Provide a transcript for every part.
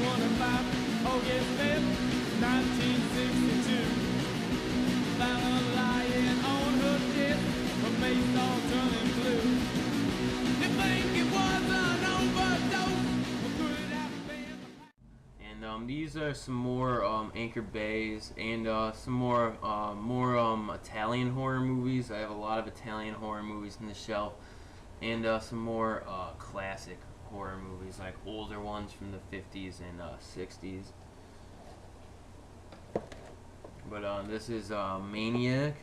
25, August 5th, 1962. Found her lying on her desk, her face all turning blue. You think it was an overdose, or could it have been? And these are some more Anchor Bays and some more Italian horror movies. I have a lot of Italian horror movies on the shelf, and some more classic horror movies, like older ones from the 50s and 60s. But this is Maniac,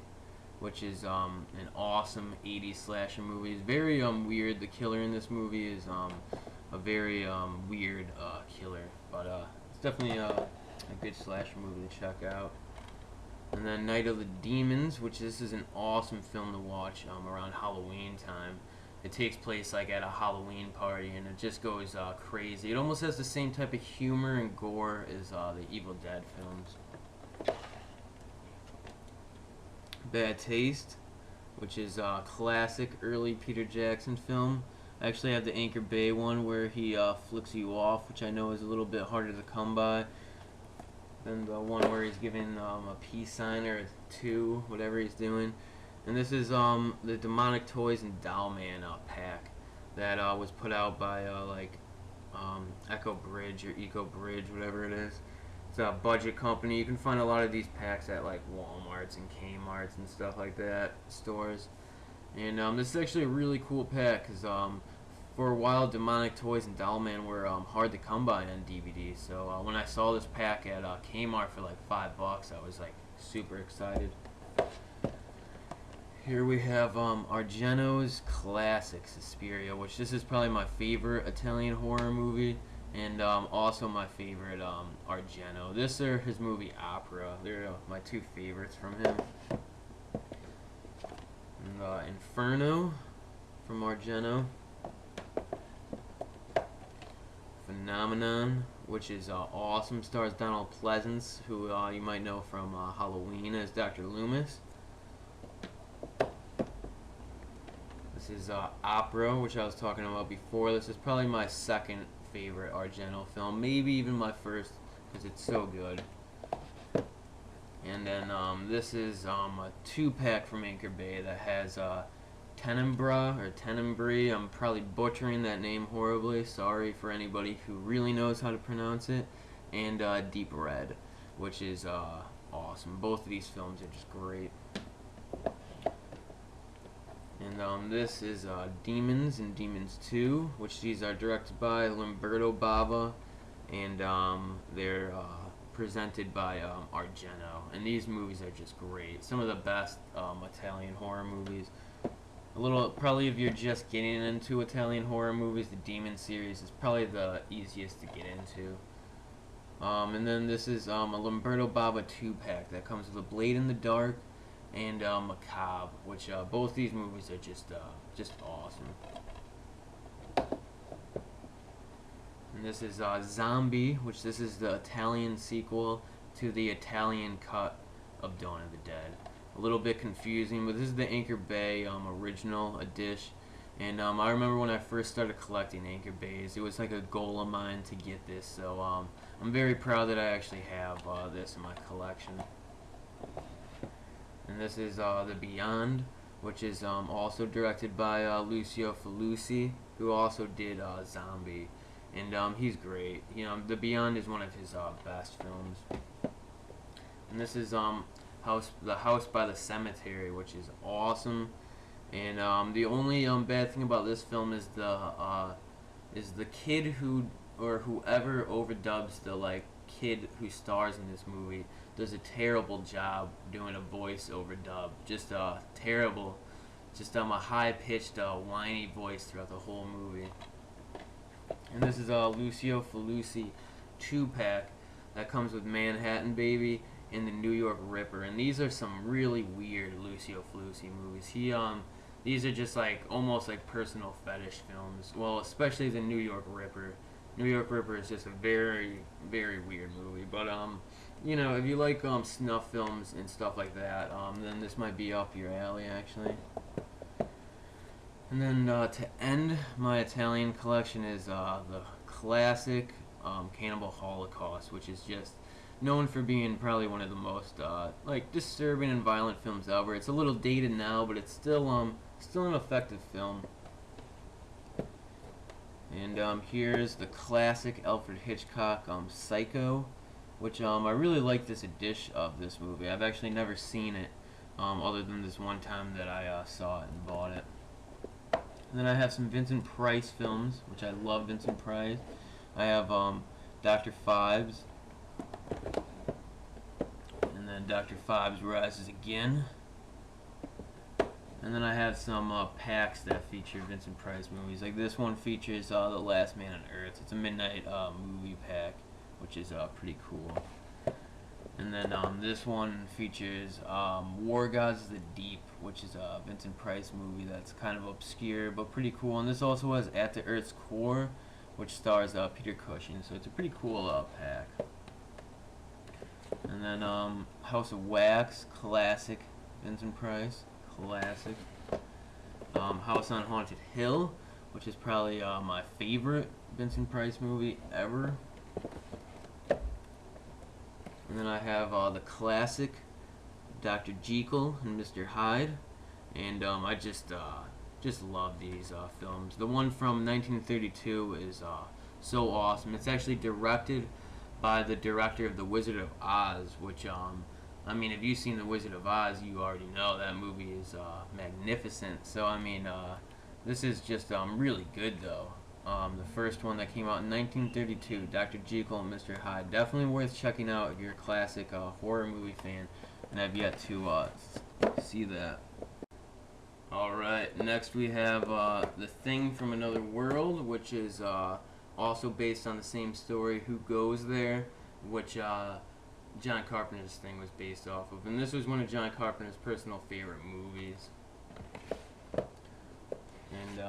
which is an awesome 80s slasher movie. It's very weird. The killer in this movie is a very weird killer, but it's definitely a good slasher movie to check out. And then Night of the Demons, which this is an awesome film to watch around Halloween time. It takes place like at a Halloween party, and it just goes crazy. It almost has the same type of humor and gore as the Evil Dead films. Bad Taste, which is a classic early Peter Jackson film. I actually have the Anchor Bay one where he flicks you off, which I know is a little bit harder to come by than the one where he's giving a peace sign or a 2, whatever he's doing. And this is the Demonic Toys and Doll Man pack that was put out by Echo Bridge or Eco Bridge, whatever it is. It's a budget company. You can find a lot of these packs at like Walmarts and Kmarts and stuff like that, stores. And this is actually a really cool pack because for a while Demonic Toys and Doll Man were hard to come by on DVD. So when I saw this pack at Kmart for like $5, I was like super excited. Here we have Argento's classic Suspiria, which this is probably my favorite Italian horror movie, and also my favorite Argento. This or his movie Opera. They're my two favorites from him. And, Inferno from Argento. Phenomenon, which is awesome, stars Donald Pleasance, who you might know from Halloween as Dr. Loomis. This is Opera, which I was talking about before. This is probably my second favorite Argento film, maybe even my first, because it's so good. And then this is a 2-pack from Anchor Bay that has Tenebrae or Tenebrae. I'm probably butchering that name horribly. Sorry for anybody who really knows how to pronounce it. And Deep Red, which is awesome. Both of these films are just great. And this is Demons and Demons 2, which these are directed by Lamberto Bava, and they're presented by Argento. And these movies are just great. Some of the best Italian horror movies. Probably if you're just getting into Italian horror movies, the Demon series is probably the easiest to get into. And then this is a Lamberto Bava 2-pack that comes with A Blade in the Dark and Macabre, which both these movies are just awesome. And this is Zombie, which this is the Italian sequel to the Italian cut of Dawn of the Dead. A little bit confusing, but this is the Anchor Bay original edition. And I remember when I first started collecting Anchor Bays, it was like a goal of mine to get this. So I'm very proud that I actually have this in my collection. And this is The Beyond, which is also directed by Lucio Fulci, who also did Zombie. And he's great. The Beyond is one of his best films. And this is The House by the Cemetery, which is awesome. And the only bad thing about this film is the kid whoever overdubs the kid who stars in this movie does a terrible job doing a voice overdub. Just terrible, just a high-pitched, whiny voice throughout the whole movie. And this is a Lucio Fulci 2-pack that comes with Manhattan Baby and the New York Ripper, and these are some really weird Lucio Fulci movies. These are just almost like personal fetish films. Well, especially the New York Ripper. New York Ripper is just a very, very weird movie. But if you like snuff films and stuff like that, then this might be up your alley actually. And then to end my Italian collection is the classic Cannibal Holocaust, which is just known for being probably one of the most like disturbing and violent films ever. It's a little dated now, but it's still an effective film. And here's the classic Alfred Hitchcock Psycho, which I really like this edition of this movie. I've actually never seen it other than this one time that I saw it and bought it. And then I have some Vincent Price films, which I love Vincent Price. I have Dr. Phibes, and then Dr. Phibes Rises Again. And then I have some packs that feature Vincent Price movies. Like this one features The Last Man on Earth. It's a midnight movie pack, which is pretty cool. And then this one features War Gods of the Deep, which is a Vincent Price movie that's kind of obscure but pretty cool. And this also has At the Earth's Core, which stars Peter Cushing. So it's a pretty cool pack. And then House of Wax, classic Vincent Price, classic. House on Haunted Hill, which is probably my favorite Vincent Price movie ever. And then I have the classic Dr. Jekyll and Mr. Hyde, and I just love these films. The one from 1932 is so awesome. It's actually directed by the director of The Wizard of Oz, which I mean, if you've seen The Wizard of Oz, you already know that movie is magnificent. So I mean, this is just really good though. The first one that came out in 1932, Dr. Jekyll and Mr. Hyde. Definitely worth checking out if you're a classic horror movie fan and have yet to see that. Alright, next we have The Thing from Another World, which is also based on the same story, Who Goes There, which John Carpenter's Thing was based off of. And this was one of John Carpenter's personal favorite movies. And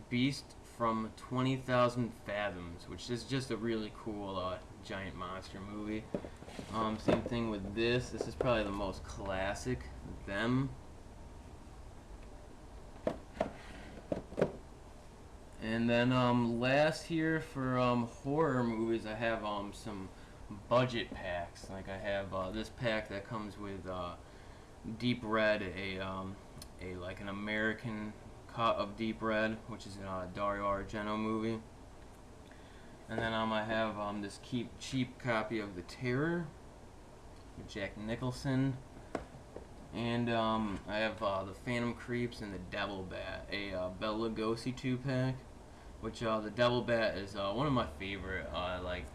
Beast from 20,000 Fathoms, which is just a really cool giant monster movie. Same thing with this. This is probably the most classic, Them. And then last here for horror movies, I have some budget packs. Like I have this pack that comes with Deep Red, like an American cut of Deep Red, which is a Dario Argento movie. And then I have this cheap copy of The Terror with Jack Nicholson. And I have The Phantom Creeps and The Devil Bat, a Bela Lugosi 2-pack, which the Devil Bat is one of my favorite like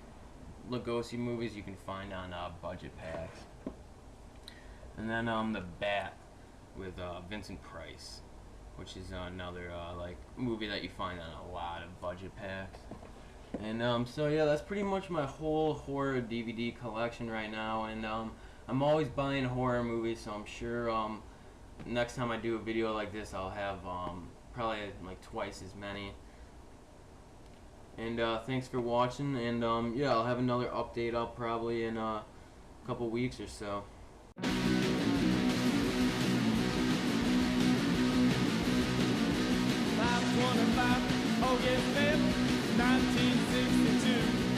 Lugosi movies you can find on budget packs. And then The Bat with Vincent Price, which is another like movie that you find on a lot of budget packs. And so yeah, that's pretty much my whole horror DVD collection right now. And I'm always buying horror movies, so I'm sure next time I do a video like this, I'll have probably like twice as many. And thanks for watching, and yeah, I'll have another update up probably in a couple weeks or so. 525 August 5th, 1962.